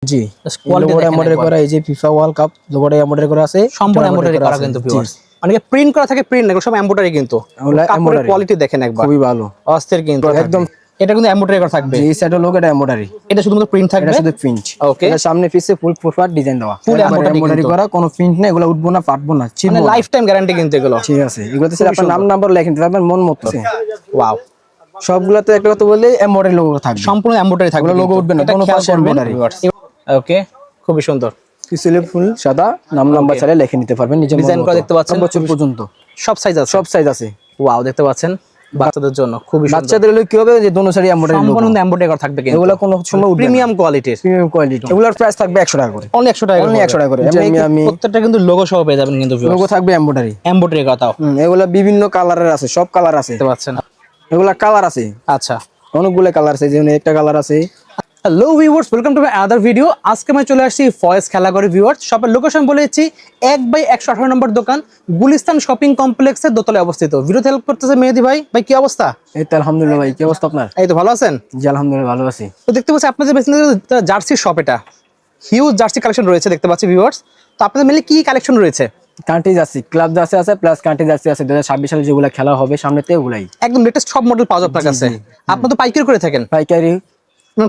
জি quality embroidery করা, এই যে ফিফা ওয়ার্ল্ড কাপ লোগোটা এমব্রয়ডারি করা আছে, সম্পূর্ণ এমব্রয়ডারি করা কিন্তু ভিউয়ার্স। অনেকে প্রিন্ট করা থাকে, প্রিন্ট না, সব এমব্রয়ডারি কিন্তু। কাপড়ের কোয়ালিটি দেখেন একবার, খুবই ভালো, অস্থির কিন্তু একদম। এটা কিন্তু এমব্রয়ডারি করা থাকবে। জি, এই সাইডের লোগোটা এমব্রয়ডারি, এটা শুধুমাত্র প্রিন্ট থাকবে, এটা শুধু প্রিন্ট। ওকে, এটা সামনে পিছে ফুল প্রপার ডিজাইন দেওয়া, ফুল এমব্রয়ডারি করা, কোনো প্রিন্ট না, এগুলো উঠবো না, ফাটবো না, মানে লাইফ টাইম গ্যারান্টি কিন্তু এগুলো। ঠিক আছে, এগুলোতে স্যার আপনার নাম নাম্বার লিখে নিতে পারবেন মন মতো। ওয়াও, সবগুলোতে একটা কথা বললে এমব্রয়ডারি লোগো থাকবে, সম্পূর্ণ এমব্রয়ডারি থাকবে, লোগো উঠবে না, কোনো পাশে এমব্রয়ডারি। ওকে, খুবই সুন্দর। পিছলে ফুল সাদা, নাম নাম্বার চাইলে লিখে নিতে পারবেন নিজের ডিজাইন করা দেখতে পাচ্ছেন, বছর পর্যন্ত সব সাইজ আছে, সব সাইজ আছে। ওয়াও, দেখতে পাচ্ছেন বাচ্চাদের জন্য খুবই সুন্দর। বাচ্চাদের হলে কি হবে যে দোনো সাইডে এমব্রয়ডারি লোগো, সম্পূর্ণ এমব্রয়ডারি করা থাকবে কিন্তু এগুলো কোনো সময় উঠবে না, প্রিমিয়াম কোয়ালিটির, প্রিমিয়াম কোয়ালিটি। এগুলোর প্রাইস থাকবে 100 টাকা করে, অনলি 100 টাকা, অনলি 100 টাকা করে। আমি প্রত্যেকটা কিন্তু লোগো সহ পেয়ে যাবেন কিন্তু, লোগো থাকবে এমব্রয়ডারি, এমব্রয়ডারি কথাও। এগুলো বিভিন্ন কালারের আছে, সব কালার আছে, দেখতে পাচ্ছেন, এগুলা কালার আছে, আচ্ছা অনেকগুলো কালার আছে, যেমন একটা কালার আছে। Hello viewers, welcome to my other video. আজকে আমি চলে আসছি ফয়েজ খেলাঘরে ভিউয়ার্স। শপের লোকেশন বলেছি 1/118 নম্বর দোকান, গুলিস্তান শপিং কমপ্লেক্সের দোতলায় অবস্থিত। ভিডিওতে হেল্প করতেছে মেহেদি ভাই। ভাই কি অবস্থা? এই তো আলহামদুলিল্লাহ। ভাই কি অবস্থা আপনার? এই তো ভালো আছেন? জি আলহামদুলিল্লাহ ভালো আছি। তো দেখতে পাচ্ছি আপনাদের জার্সির শপ, এটা হিউজ জার্সি কালেকশন রয়েছে দেখতে পাচ্ছি ভিউয়ার্স। তো আপনাদের মেনলি কি কালেকশন রয়েছে? কান্ট্রি জার্সি, ক্লাব জার্সি আছে, প্লাস কান্ট্রি জার্সি আছে। 2026 সালে যেগুলো খেলা হবে সামনেতে ওগুলাই একদম লেটেস্ট সব মডেল পাওয়া যাবে আপনার কাছে। আপনি তো পাইকারি করে থাকেন, পাইকারি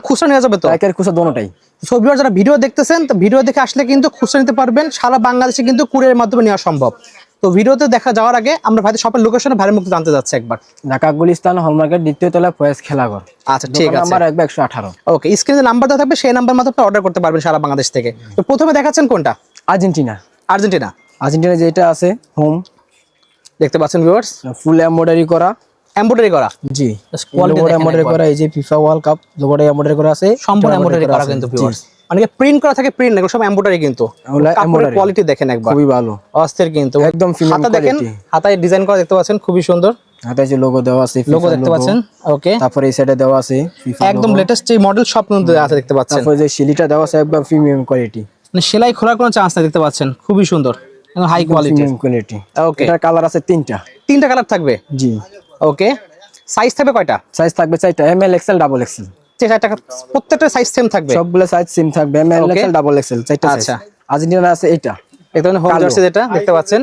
খুচরা নেওয়া যাবে তো? পাইকারি খুচরা দোনোটাই। সো ভিউয়ার্স, যারা ভিডিও দেখতেছেন, তো ভিডিও দেখে আসলে কিন্তু খুচরা নিতে পারবেন। সারা বাংলাদেশে কিন্তু কুরিয়ারের মাধ্যমে নেওয়া সম্ভব। তো ভিডিওতে দেখা যাওয়ার আগে আমরা ভাইদের শপের লোকেশনে ভাইয়ের মুখ জানতে যাচ্ছি একবার। ঢাকা গুলিস্তান হলমার্কেট, দ্বিতীয় তলা, ফয়েজ খেলাঘর। আচ্ছা ঠিক আছে, নাম্বার 1/118। ওকে, স্ক্রিনে নাম্বার দেওয়া থাকবে, সেই নাম্বার মাধ্যমে অর্ডার করতে পারবেন সারা বাংলাদেশ থেকে। তো প্রথমে দেখাচ্ছেন কোনটা? আর্জেন্টিনা। আর্জেন্টিনা, আর্জেন্টিনা যেটা আছে হোম, দেখতে পাচ্ছেন ভিউয়ার্স, ফুল এমব্রয়ডারি করা, এমব্রয়ডারি করা। জি কোয়ালিটি এমব্রয়ডারি করা, এই যে ফিফা ওয়ার্ল্ড কাপ লোগোটা এমব্রয়ডারি করা আছে, সম্পূর্ণ এমব্রয়ডারি করা কিন্তু ভিউয়ার্স। অনেকে প্রিন্ট করা থাকে, প্রিন্ট না, সব এমব্রয়ডারি কিন্তু। কাপড়ের কোয়ালিটি দেখেন একবার, খুবই ভালো, অস্থির কিন্তু। একদম হাতা দেখেন, হাতায় ডিজাইন করা দেখতে পাচ্ছেন, খুবই সুন্দর। হাতায় যে লোগো দেওয়া আছে, লোগো দেখতে পাচ্ছেন, ওকে। তারপরে এই সাইডে দেওয়া আছে ফিফা, একদম লেটেস্ট যে মডেল সব কিন্তু আছে দেখতে পাচ্ছেন। তারপরে যে শিলিটা দেওয়া আছে একদম প্রিমিয়াম কোয়ালিটি, মানে সেলাই খোলার কোনো চান্স নাই, দেখতে পাচ্ছেন, খুবই সুন্দর, একদম হাই কোয়ালিটি, প্রিমিয়াম কোয়ালিটি। ওকে, এটার কালার আছে তিনটা কালার থাকবে, জি। ওকে, সাইজ থাকবে কয়টা? সাইজ থাকবে 4টা, M L XL double XL. 4 টাকা, প্রত্যেকটা সাইজ সেম থাকবে, সবগুলো সাইজ সেম থাকবে, M L XL double XL 4টা সাইজ। আচ্ছা, আর্জেন্টিনা আছে এইটা, এটা মানে হোম জার্সি যেটা দেখতে পাচ্ছেন,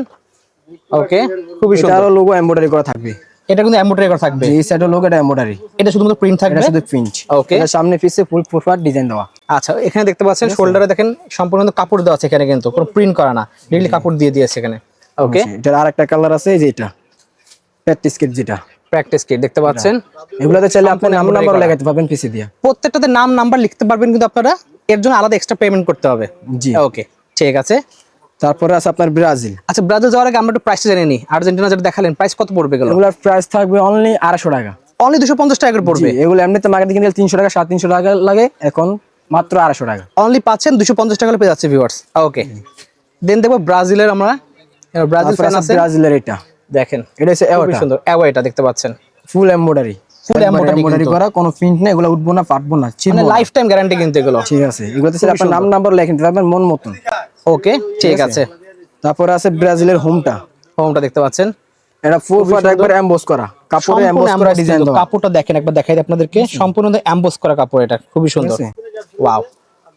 ওকে, খুবই সুন্দর। এটারও লোগো এমব্রয়ডারি করা থাকবে, এটা কিন্তু এমব্রয়ডারি করা থাকবে, এই সাইডের লোগোটা এমব্রয়ডারি, এটা শুধুমাত্র প্রিন্ট থাকবে, এটা শুধু প্রিন্ট, ওকে। এটা সামনে পিছে ফুল প্রপার ডিজাইন দেওয়া। আচ্ছা, এখানে দেখতে পাচ্ছেন শোল্ডারে দেখেন সম্পূর্ণ কাপড় দেওয়া আছে, এখানে কিন্তু কোনো প্রিন্ট করা না, রিয়েলি কাপড় দিয়ে দিয়েছে এখানে, ওকে। এটার আরেকটা কালার আছে, এই যে এটা প্র্যাকটিস কিট, যেটা প্র্যাকটিস কিট দেখতে পাচ্ছেন। এগুলাতে চাইলে আপনি নাম নাম্বার লাগাতে পারবেন পিছে দিয়া, প্রত্যেকটাতে নাম নাম্বার লিখতে পারবেন, কিন্তু আপনারা এর জন্য আলাদা এক্সট্রা পেমেন্ট করতে হবে, জি ওকে, ঠিক আছে। তারপরে আছে আপনার ব্রাজিল। আচ্ছা, ব্রাজিল যাওয়ার আগে আমরা একটু প্রাইসটা জেনে নিই। আর্জেন্টিনা যেটা দেখালেন, প্রাইস কত পড়বে গেল? এগুলার প্রাইস থাকবে অনলি 250 টাকা, অনলি 250 টাকা করে পড়বে। এগুলো এমনিতে মার্কেটে কিনলে 300 টাকা 350 টাকা লাগে, এখন মাত্র 250 টাকা অনলি পাচ্ছেন, 250 টাকা পেয়ে যাচ্ছে ভিউয়ার্স, ওকে। দেন দেখো ব্রাজিলের, আমরা ব্রাজিল ফ্যান আছে, ব্রাজিলের এটা দেখেন, এটা হচ্ছে খুবই সুন্দর এটা দেখতে পাচ্ছেন, ফুল এমব্রয়ডারি, ফুল এমব্রয়ডারি করা, কোনো প্রিন্ট না, এগুলো উঠবো না, ফাটবো না, মানে লাইফ টাইম গ্যারান্টি কিন্তু এগুলো, ঠিক আছে। এগুলোতে আপনার নাম নাম্বার লিখে নিতে পারবেন মন মতন, ওকে, ঠিক আছে। তারপরে আছে ব্রাজিলের হোমটা দেখতে পাচ্ছেন, এটা ফুল পার্ট একবার এমবোস করা, কাপড়ে এমবোস করা ডিজাইন দেওয়া। কাপড়টা দেখেন একবার, দেখাই আপনাদেরকে, সম্পূর্ণ এমবোস করা কাপড়, এটা খুবই সুন্দর, ওয়াও।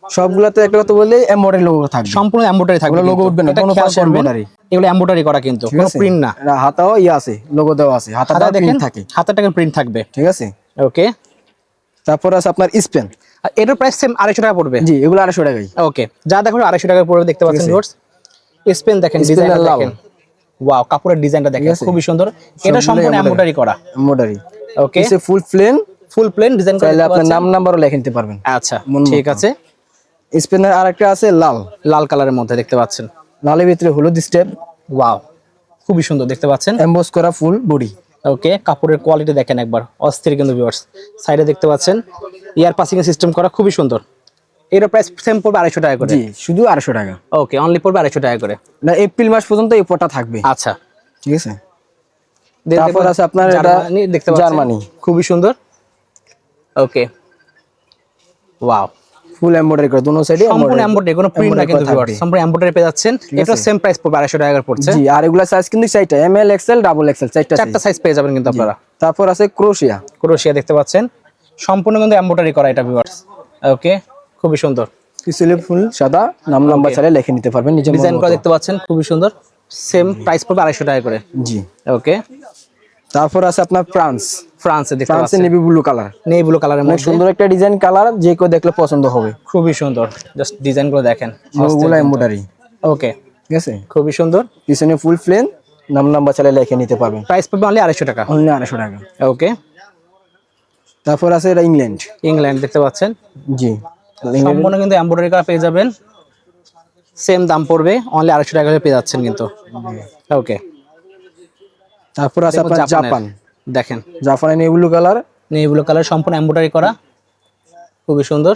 সবগুলাতে একটা কথা বললে এমব্রয়ডারি লোগো থাকবে, সম্পূর্ণ এমব্রয়ডারি থাকবে, লোগো উঠবে না, কোনো পাশে এমব্রয়ডারি, এগুলো এমব্রয়ডারি করা কিন্তু, কোনো প্রিন্ট না। এটা হাতাও আছে, লোগো দেওয়া আছে, হাতাটা প্রিন্ট থাকে, হাতাটা প্রিন্ট থাকবে, ঠিক আছে, ওকে। তারপর আছে আপনার স্পেন, আর এটার প্রাইস সেম 250 টাকা পড়বে, জি এগুলো 250 টাকাই, ওকে। যা দেখো 250 টাকা পড়বে, দেখতে পাচ্ছেন ভিউয়ার্স। স্পেন দেখেন, ডিজাইনটা দেখেন, ওয়াও, কাপড়ের ডিজাইনটা দেখেন, খুবই সুন্দর। এটা সম্পূর্ণ এমব্রয়ডারি করা, এমব্রয়ডারি, ওকে। এসে ফুল প্লেন ডিজাইন করা, তাহলে আপনার নাম নাম্বারও লিখে নিতে পারবেন, আচ্ছা ঠিক আছে। স্পেনের আরেকটা আছে লাল কালারের মধ্যে দেখতে পাচ্ছেন, লালের ভিতরে হলুদ স্টেপ, ওয়াও, খুবই সুন্দর দেখতে পাচ্ছেন, এমবোস করা ফুল বডি, ওকে। কাপড়ের কোয়ালিটি দেখেন একবার, অস্থির কিন্তু ভিউয়ার্স। সাইডে দেখতে পাচ্ছেন ইয়ার পাসিং এর সিস্টেম করা, খুবই সুন্দর। এর প্রাইস সেম পড়বে 250 টাকা করে, জি শুধু 250 টাকা, ওকে, অনলি পড়বে 250 টাকা করে, না এপ্রিল মাস পর্যন্ত এই পটা থাকবে, আচ্ছা ঠিক আছে। তারপর আছে আপনার এটা দেখতে পাচ্ছেন, জার্মানি, খুবই সুন্দর, ওকে, ওয়াও, ফুল এমব্রয়ডারি করা, দুনো সাইডে সম্পূর্ণ এমব্রয়ডারি, কোনো প্রিন্ট না কিন্তু ভিউয়ার্স, সম্পূর্ণ এমব্রয়ডারি পেয়ে যাচ্ছেন। এটা সেম প্রাইস পড়বে 250 টাকা করে পড়ছে, জি। আর এগুলা সাইজ কিন্তু 4টা, M L XL double XL, 4টা সাইজ পেয়ে যাবেন কিন্তু আপনারা। তারপর আছে ক্রোশিয়া দেখতে পাচ্ছেন, সম্পূর্ণ কিন্তু এমব্রয়ডারি করা এটা ভিউয়ার্স, ওকে, খুবই সুন্দর। পিছনে ফুল সাদা, নাম নাম্বার চাইলে লিখে নিতে পারবেন নিজে ডিজাইন করা দেখতে পাচ্ছেন, খুবই সুন্দর। সেম প্রাইস পড়বে 250 টাকা করে। জি। ওকে, তারপর আছে আপনার ফ্রান্স। ফ্রান্সে দেখতে ফ্রান্সের পাচ্ছেন navy blue colour, navy blue কালারের অনেক মধ্যে, সুন্দর একটা ডিজাইন কালার, যে কেউ দেখলে পছন্দ হবে। খুবই সুন্দর। জাস্ট ডিজাইন গুলো দেখেন, ওগুলো এমব্রয়ডারি। ওকে, ঠিক আছে, খুবই সুন্দর। পিছনে ফুল প্লেন, নাম নাম্বার চাইলে লিখে নিতে পারবেন। প্রাইস পড়বে অনলি 250 টাকা। অনলি 250 টাকা। ওকে, তারপর আছে এটা ইংল্যান্ড। ইংল্যান্ড দেখতে পাচ্ছেন, জি। সম্পূর্ণ কিন্তু এমব্রয়ডারি করা পেয়ে যাবেন। সেম দাম পড়বে অনলি 250 টাকা করে পেয়ে যাচ্ছেন কিন্তু। ওকে, তারপর আছে আপনার জাপান। দেখেন জাপানের navy blue colour, navy blue colour সম্পূর্ণ এমব্রয়ডারি করা, খুবই সুন্দর।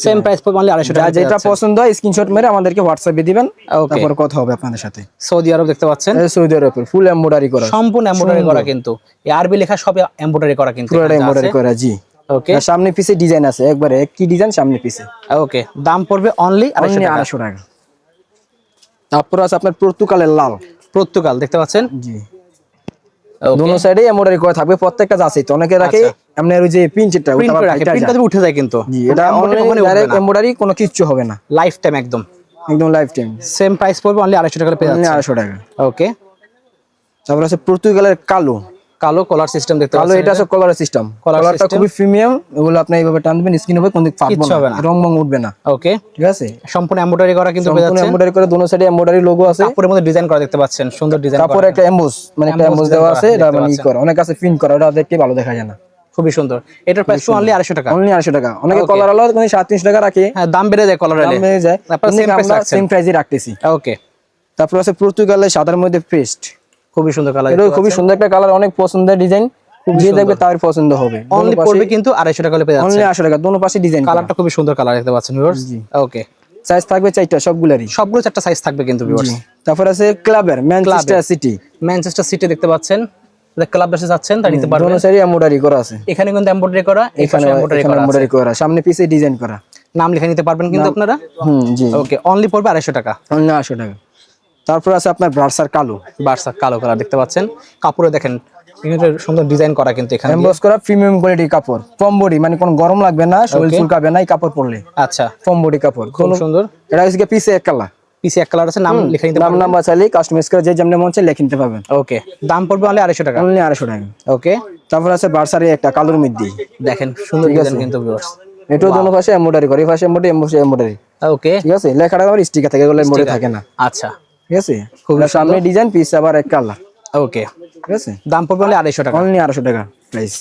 সেম প্রাইস পড়বে অনলি 250 টাকা। যেটা পছন্দ হয় স্ক্রিনশট মেরে আমাদেরকে হোয়াটসঅ্যাপে দিবেন, ওকে, তারপর কথা হবে আপনাদের সাথে। সৌদি আরব দেখতে পাচ্ছেন, এই সৌদি আরবের ফুল এমব্রয়ডারি করা, সম্পূর্ণ এমব্রয়ডারি করা কিন্তু, এই আরবি লেখা সব এমব্রয়ডারি করা কিন্তু, পুরো এমব্রয়ডারি করা। জি। ওকে, আর সামনে পিছে ডিজাইন আছে, একবারে একই ডিজাইন সামনে পিছে। ওকে, দাম পড়বে অনলি 250 টাকা। তারপর আছে আপনার পর্তুগালের লাল। পর্তুগাল দেখতে পাচ্ছেন, জি। দোনো সাইডে এমব্রয়ডারি করা থাকবে, প্রত্যেকটা আছে তো অনেকে রাখে এমনি ওই যে প্রিন্টটা উঠে যায় কিন্তু। জি, এটা অনলাইন ডাইরেক্ট এমব্রয়ডারি, কোনো কিচ্ছু হবে না, লাইফ টাইম একদম লাইফ টাইম। সেম প্রাইস পড়বে অনলি 250 টাকা পেয়ে যাচ্ছে। 250 টাকা। ওকে, তারপর আছে পর্তুগালের কালো। কালো কলার সিস্টেম দেখতে কালো, পাচ্ছেন, এটা আছে কলার সিস্টেম, কলারটা খুবই প্রিমিয়াম। এগুলো আপনি এইভাবে টানবেন, স্কিন হবে, কোনো দিক ফাটবে না, রং মং উঠবে না। ওকে, ঠিক আছে, সম্পূর্ণ এমব্রয়ডারি করা কিন্তু পেয়ে যাচ্ছে। এমব্রয়ডারি করে দোনো সাইডে এমব্রয়ডারি লোগো আছে, কাপড়ের মধ্যে ডিজাইন করা দেখতে পাচ্ছেন, সুন্দর ডিজাইন করা। কাপড়ে একটা এমবোস, মানে একটা এমবোস দেওয়া আছে, এটা মানে ই করা, অনেক আছে প্রিন্ট করা, ওটা দেখতে ভালো দেখা যায় না। খুবই সুন্দর। এটার প্রাইস অনলি 250 টাকা। অনলি 250 টাকা। অনেকে কলার আলো কোনো 700 টাকা রাখে, হ্যাঁ দাম বেড়ে যায় কলার আলো, দাম বেড়ে যায়, আমরা সেম প্রাইসে রাখতেছি। ওকে, তারপর আছে পর্তুগালের সাদার মধ্যে পেস্ট, খুবই সুন্দর কালার, এটা খুবই সুন্দর একটা কালার, অনেক পছন্দের ডিজাইন, যে দেখবে তার পছন্দ হবে। অনলি পড়বে কিন্তু 250 টাকা করে পেয়ে যাচ্ছে। অনলি 250 টাকা, দোনো পাশে ডিজাইন। কালারটা খুবই সুন্দর কালার দেখতে পাচ্ছেন ভিউয়ার্স। ওকে, সাইজ থাকবে 4টা, সবগুলোরই, সবগুলো 4টা সাইজ থাকবে কিন্তু ভিউয়ার্স। তারপর আছে ক্লাবের ম্যানচেস্টার সিটি। ম্যানচেস্টার সিটি দেখতে পাচ্ছেন, ক্লাব ড্রেসে যাচ্ছেন তা নিতে পারবেন। দোনো সাইডে এমব্রয়ডারি করা আছে, এখানে কিন্তু এমব্রয়ডারি করা, এখানে এমব্রয়ডারি করা, সামনে পিছে ডিজাইন করা, নাম লিখে নিতে পারবেন কিন্তু আপনারা। জি। ওকে, অনলি পড়বে 250 টাকা। অনলি 250 টাকা। তারপর আছে আপনার ব্রাসার কালো। বার্সা কালো কালার দেখতে পাচ্ছেন, কাপড়ে দেখেন সুন্দর ডিজাইন করা কিন্তু, এখানে এমবস করা প্রিমিয়াম কোয়ালিটির কাপড়, কম বডি, মানে কোনো গরম লাগবে না, শরীর চুলকাবে না এই কাপড় পরলে। আচ্ছা, কম বডি কাপড়, খুব সুন্দর। এটা হচ্ছে পিছে এক কালার, পিছে এক কালার আছে, নাম লিখে নিতে পারবেন। নাম নাম্বার চাইলে কাস্টমাইজ করে যে যেমন মন চাই লিখে নিতে পারবেন। ওকে, দাম পড়বে অনলি 250 টাকা। অনলি 250 টাকা। ওকে, তারপর আছে বার্সারি একটা কালোর মধ্যে, দেখেন সুন্দর ডিজাইন কিন্তু ভিউয়ার্স। এটাও দোনো পাশে এমব্রয়ডারি করে, এই পাশে এমব্রয়ডারি। ওকে, ঠিক আছে, লেখাটা আবার স্টিকার থাকে, এগুলো এমব্রয়ডারি থাকে না। আচ্ছা, ঠিক আছে, সামনে ডিজাইন, পিছে আবার এক কালার। ওকে, ঠিক আছে, দাম পড়বে অনলি 250 টাকা। অনলি 250 টাকা প্রাইস।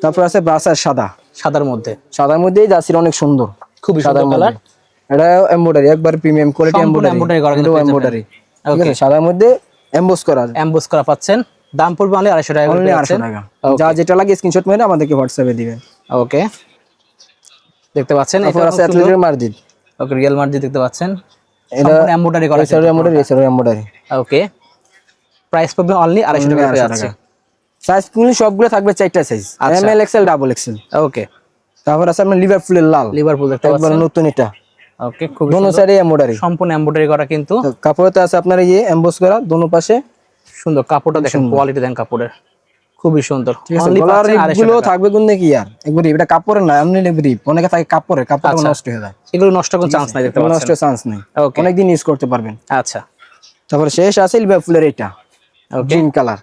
তারপর আছে বার্সার সাদা। সাদার মধ্যে, সাদার মধ্যেই জার্সির অনেক সুন্দর, খুবই সুন্দর কালার। এটা এমব্রয়ডারি, একবার প্রিমিয়াম কোয়ালিটি এমব্রয়ডারি করা কিন্তু এমব্রয়ডারি। ওকে, সাদার মধ্যে এমবোস করা, এমবোস করা পাচ্ছেন, দাম পড়বে অনলি 250 টাকা। অনলি 250 টাকা। যা যেটা লাগে স্ক্রিনশট মেরে আমাদেরকে হোয়াটসঅ্যাপে দিবেন। ওকে, দেখতে পাচ্ছেন, তারপর আছে Atletico Madrid. Okay, Real Madrid দেখতে পাচ্ছেন, এটা এমব্রয়ডারি করা, এমব্রয়ডারি। ওকে, প্রাইস পড়বে অনলি 250 টাকা পেয়ে যাচ্ছে। সাইজ গুলো সবগুলো থাকবে 4টা size, M L XL double XL. Okay, তারপর আছে আপনার লিভারপুলের লাল, লিভারপুল দেখতে একবার পাচ্ছেন, নতুন এটা। ওকে, খুব দোনো সাইডে এমব্রয়ডারি, সম্পূর্ণ এমব্রয়ডারি করা কিন্তু। কাপড়তে আছে আপনার এই এমবোস করা দোনো পাশে, সুন্দর কাপড়টা দেখেন, কোয়ালিটি দেন কাপড়ের, খুবই সুন্দর। ঠিক আছে, গলার রিপগুলো থাকবে কোন কি আর একবার এটা কাপড়ের না, এমনি রিপ, অনেকে থাকে কাপড় নষ্ট হয়ে যায়, এগুলো নষ্ট কোনো চান্স নাই দেখতে পাচ্ছেন, নষ্ট চান্স নেই, ওকে, অনেকদিন ইউজ করতে পারবেন। আচ্ছা, তারপর শেষ আছে লিভারপুলের এটা গ্রিন কালার,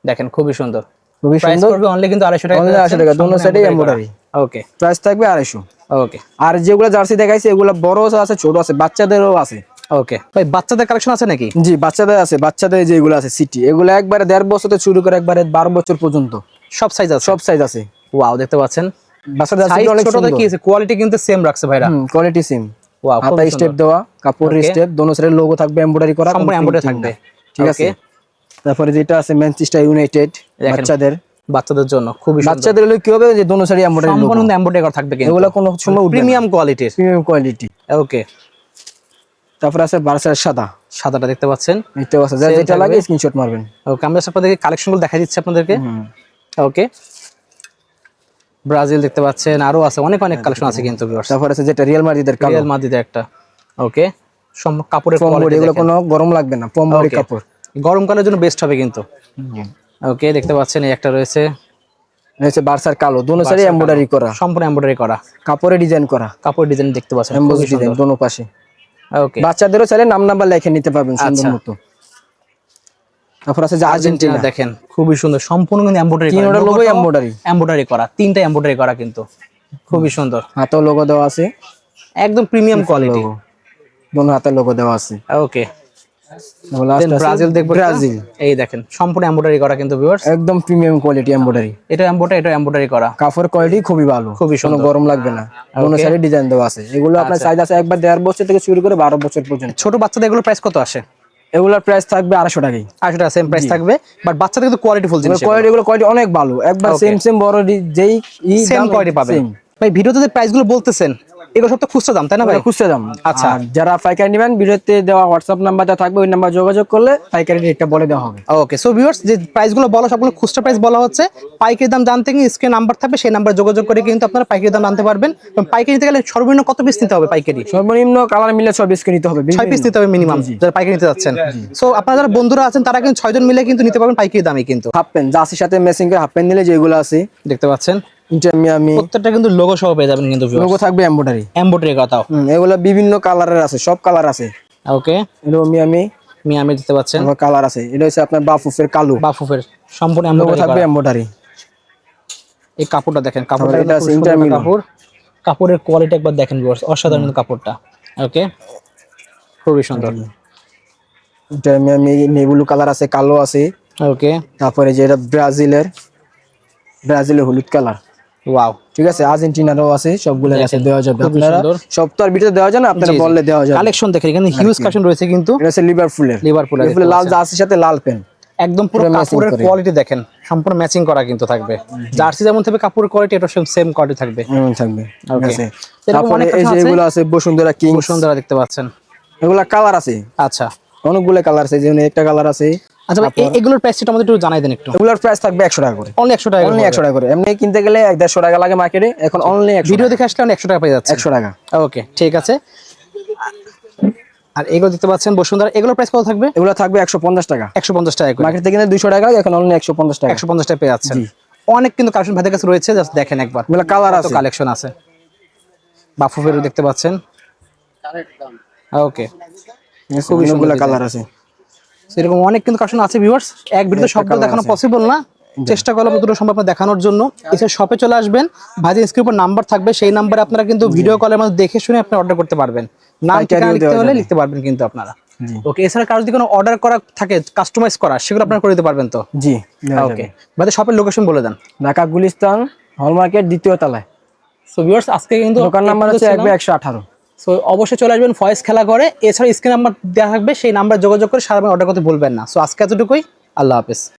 দেখেন খুবই সুন্দর, খুবই প্রাইস সুন্দর। পড়বে অনলি কিন্তু 250 টাকা। অনলি 250 টাকা, দোনো সাইডে এমব্রয়ডারি। ওকে, প্রাইস থাকবে 250। ওকে, আর যেগুলো জার্সি দেখাইছে এগুলো বড় আছে, ছোট আছে, বাচ্চাদেরও আছে। ওকে ভাই, বাচ্চাদের কালেকশন আছে নাকি? জি, বাচ্চাদের আছে, বাচ্চাদের যেগুলো আছে সিটি, এগুলো একবারে 1.5 বছর থেকে শুরু করে একবারে 12 বছর পর্যন্ত সব সাইজ আছে, সব সাইজ আছে। ওয়াও, দেখতে পাচ্ছেন বাচ্চাদের সাইজ অনেক ছোটদের সুন্দর, কি আছে, কোয়ালিটি কিন্তু সেম রাখছে ভাইরা, কোয়ালিটি সেম। ওয়াও, হাতা স্টেপ দেওয়া, কাপড়ের স্টেপ, দোনো সাইডে লোগো থাকবে, এমব্রয়ডারি করা, সম্পূর্ণ এমব্রয়ডারি থাকবে। ঠিক আছে। তারপরে যেটা আছে ম্যানচেস্টার ইউনাইটেড বাচ্চাদের জন্য, খুবই সুন্দর। বাচ্চাদের হলো কি হবে যে দোনো সাইডে এমব্রয়ডারি, সম্পূর্ণ এমব্রয়ডারি করা থাকবে কিন্তু, এগুলো কোনো সময় উঠবে না, প্রিমিয়াম কোয়ালিটির, প্রিমিয়াম কোয়ালিটি। ওকে, তারপর আছে বার্সার সাদা, সাদাটা দেখতে পাচ্ছেন, দেখতে পাচ্ছেন, যা যেটা লাগে স্ক্রিনশট মারবেন। ওকে, আমরা আপনাদেরকে কালেকশনগুলো দেখাই দিচ্ছি আপনাদেরকে। ওকে, ব্রাজিল দেখতে পাচ্ছেন, আরো আছে অনেক অনেক কালেকশন আছে কিন্তু ভিউয়ার্স। তারপর আছে যেটা রিয়াল মাদ্রিদের কালো, রিয়াল মাদ্রিদের একটা। ওকে, কাপড়ের কোয়ালিটি, এগুলো কোনো গরম লাগবে না, পমবডি কাপড়, গরমকালের জন্য বেস্ট হবে কিন্তু। ওকে, দেখতে পাচ্ছেন এই একটা রয়েছে, এটা হচ্ছে বার্সার কালো, দোনো সাইডে এমব্রয়ডারি করা, সম্পূর্ণ এমব্রয়ডারি করা, কাপড়ে ডিজাইন করা, কাপড় ডিজাইন দেখতে পাচ্ছেন, এমবোস ডিজাইন দোনো পাশে। ওকে, বাচ্চাদেরও চাইলে নাম নাম্বার লিখে নিতে পারবেন সুন্দর আচ্ছা। মতো। তারপর আছে যে আর্জেন্টিনা আর্জেন্টিনা, দেখেন খুবই সুন্দর, সম্পূর্ণ কিন্তু এমব্রয়ডারি করা, তিনটা লোগো এমব্রয়ডারি, এমব্রয়ডারি করা, তিনটা এমব্রয়ডারি করা কিন্তু খুবই সুন্দর, হাতেও লোগো দেওয়া আছে, একদম প্রিমিয়াম কোয়ালিটি। লোগো দোনো হাতে লোগো দেওয়া আছে। ওকে, লাস্ট আছে ব্রাজিল দেখবো, ব্রাজিল, এই দেখেন সম্পূর্ণ এমব্রয়ডারি করা কিন্তু ভিউয়ার্স, একদম প্রিমিয়াম কোয়ালিটি এমব্রয়ডারি। এটা এমব্রয়ডারি, এটা এমব্রয়ডারি করা, কাপড় কোয়ালিটি খুবই ভালো, খুবই কোনো সুন্দর। গরম লাগবে না, দোনো সাইডে ডিজাইন দেওয়া আছে। এগুলো আপনার সাইজ আছে একবার 1.5 বছর থেকে শুরু করে 12 বছর পর্যন্ত। ছোট বাচ্চাদের এগুলো প্রাইস কত আসে? এগুলোর প্রাইস থাকবে 250 টাকায়। 800 টাকা সেম প্রাইস থাকবে, বাট বাচ্চাদের কিন্তু কোয়ালিটি ফুল জিনিস, কোয়ালিটি, এগুলো কোয়ালিটি অনেক ভালো, একবার সেম সেম বড় যেই সেম কোয়ালিটি পাবেন। ভাই ভিডিওতে যে প্রাইসগুলো বলতেছেন এগুলো সব তো খুচরা দাম, তাই না ভাই? খুচরা দাম। আচ্ছা। আর যারা পাইকারি নেবেন, ভিডিওতে দেওয়া হোয়াটসঅ্যাপ নাম্বারটা থাকবে, ওই নাম্বার যোগাযোগ করলে পাইকারি রেটটা বলে দেওয়া হবে। ওকে, সো ভিউয়ার্স যে প্রাইসগুলো বলা সবগুলো খুচরা প্রাইস বলা হচ্ছে, পাইকারি দাম জানতে গেলে স্ক্রিনে নাম্বার থাকবে, সেই নাম্বার যোগাযোগ করে কিন্তু আপনারা পাইকারি দাম জানতে পারবেন। এবং পাইকারি নিতে গেলে সর্বনিম্ন কত পিস নিতে হবে পাইকারি? সর্বনিম্ন কালার মিলে 6 পিস নিতে হবে, 6 পিস নিতে হবে মিনিমাম, যারা পাইকারি নিতে যাচ্ছেন। সো আপনারা যারা বন্ধুরা আছেন তারা কিন্তু 6 জন মিলে কিন্তু নিতে পারবেন পাইকারি দামে কিন্তু। হাফ প্যান্ট জার্সির সাথে ম্যাচিং করে হাফ প্যান্ট নিলে যেগুলো আছে দেখতে পাচ্ছেন, ইন্টার মিয়ামি, প্রত্যেকটা কিন্তু লোগো সহ পেয়ে যাবেন কিন্তু লোগো থাকবে এমব্রয়ডারি, এমব্রয়ডারি কথাও। এগুলো বিভিন্ন কালারের আছে, সব কালার আছে। ওকে, এটা মিয়ামি, মিয়ামি দিতে পাচ্ছেন, আমার কালার আছে। এটা হচ্ছে আপনার বাফুফের কালো, বাফুফের সম্পূর্ণ লোগো এমব্রয়ডারি থাকবে করা। এমব্রয়ডারি। এই কাপড়টা দেখেন, কাপড়টা এটা কিন্তু খুব সুন্দর ইন্টারমিলো কাপড়, কাপড়ের কোয়ালিটি একবার দেখেন ভিউয়ার্স, অসাধারণ কাপড়টা। ওকে, খুবই সুন্দর। এটা মিয়ামি নেভি কালার আছে, কালো আছে। ওকে, তারপরে যে এটা ব্রাজিলের হলুদ কালার, ওয়াও, ঠিক আছে। আর্জেন্টিনারও আছে, সবগুলো আছে, দেওয়া যাবে খুবই আপনারা। সুন্দর। সব তো আর ভিডিওতে দেওয়া যায় না, আপনারা বললে দেওয়া যাবে। কালেকশন দেখেন, এখানে হিউজ কালেকশন রয়েছে কিন্তু। এটা হচ্ছে লিভারপুলের, লিভারপুলের লিভারপুলের লাল জার্সির সাথে লাল প্যান্ট, একদম পুরো কাপড়ের কোয়ালিটি দেখেন, সম্পূর্ণ ম্যাচিং করা কিন্তু থাকবে। জার্সি যেমন থাকবে কাপড়ের কোয়ালিটি, এটা সেম কোয়ালিটি থাকবে। থাকবে, ঠিক ওকে, আছে। এরকম তারপরে অনেক এই যে কালেকশন এগুলো আছে বসুন্ধরা কিং, সুন্দর দেখতে পাচ্ছেন, এগুলা কালার আছে, আচ্ছা অনেকগুলো কালার আছে, যেমন একটা কালার আছে। আচ্ছা ভাই, এগুলোর প্রাইসটা আমাদের একটু জানাই দেন একটু। এগুলোর প্রাইস থাকবে 100 টাকা করে, অনলি 100 টাকা, অনলি 100 টাকা করে। এমনি কিনতে গেলে 150 টাকা লাগে মার্কেটে, এখন অনলি 100 ভিডিও দেখে আসলে 100 টাকা পেয়ে যাচ্ছে, 100 টাকা। ওকে, ঠিক আছে। আর এগুলো দেখতে পাচ্ছেন বসুন্ধরা, এগুলোর প্রাইস কত থাকবে? এগুলো থাকবে 150 টাকা, 150 টাকা করে, মার্কেট থেকে কিনে 200 টাকা, এখন অনলি 150 টাকা। 150 টাকা পেয়ে যাচ্ছেন। অনেক কিন্তু কালেকশন ভাইদের কাছে রয়েছে, জাস্ট দেখেন একবার, এগুলো কালার আছে, কালেকশন আছে। বাফুফেরও দেখতে পাচ্ছেন, ওকে, খুবই সুন্দর কালার আছে। এরকম অনেক কিন্তু কালেকশন আছে ভিউয়ার্স, এক ভিডিওতে সবগুলো দেখানো পসিবল না, চেষ্টা করলাম যতটুকু সম্ভব আপনাদের দেখানোর জন্য। এছাড়া শপে চলে আসবেন, ভাইদের স্ক্রিনের উপর নাম্বার থাকবে, সেই নাম্বারে আপনারা কিন্তু ভিডিও কলের মধ্যে দেখে শুনে আপনি অর্ডার করতে পারবেন। নাম ঠিকানা লিখতে হলে লিখতে পারবেন কিন্তু আপনারা। ওকে, এছাড়া কারো যদি কোনো অর্ডার করা থাকে কাস্টমাইজ করা, সেগুলো আপনারা করে দিতে পারবেন তো? জি, ওকে, ভাইদের শপের লোকেশন বলে দেন। ঢাকা গুলিস্তান হলমার্কেট 2য় তলায়। সো ভিউয়ার্স আজকে কিন্তু দোকান নাম্বার হচ্ছে 118। সো অবশ্যই চলে আসবেন ফয়েজ খেলা করে। এছাড়া স্ক্রিন নাম্বার দেওয়া থাকবে, সেই নাম্বার যোগাযোগ করে সারা অর্ডার করতে ভুলবেন না। সো আজকে এতটুকুই, আল্লাহ হাফেজ।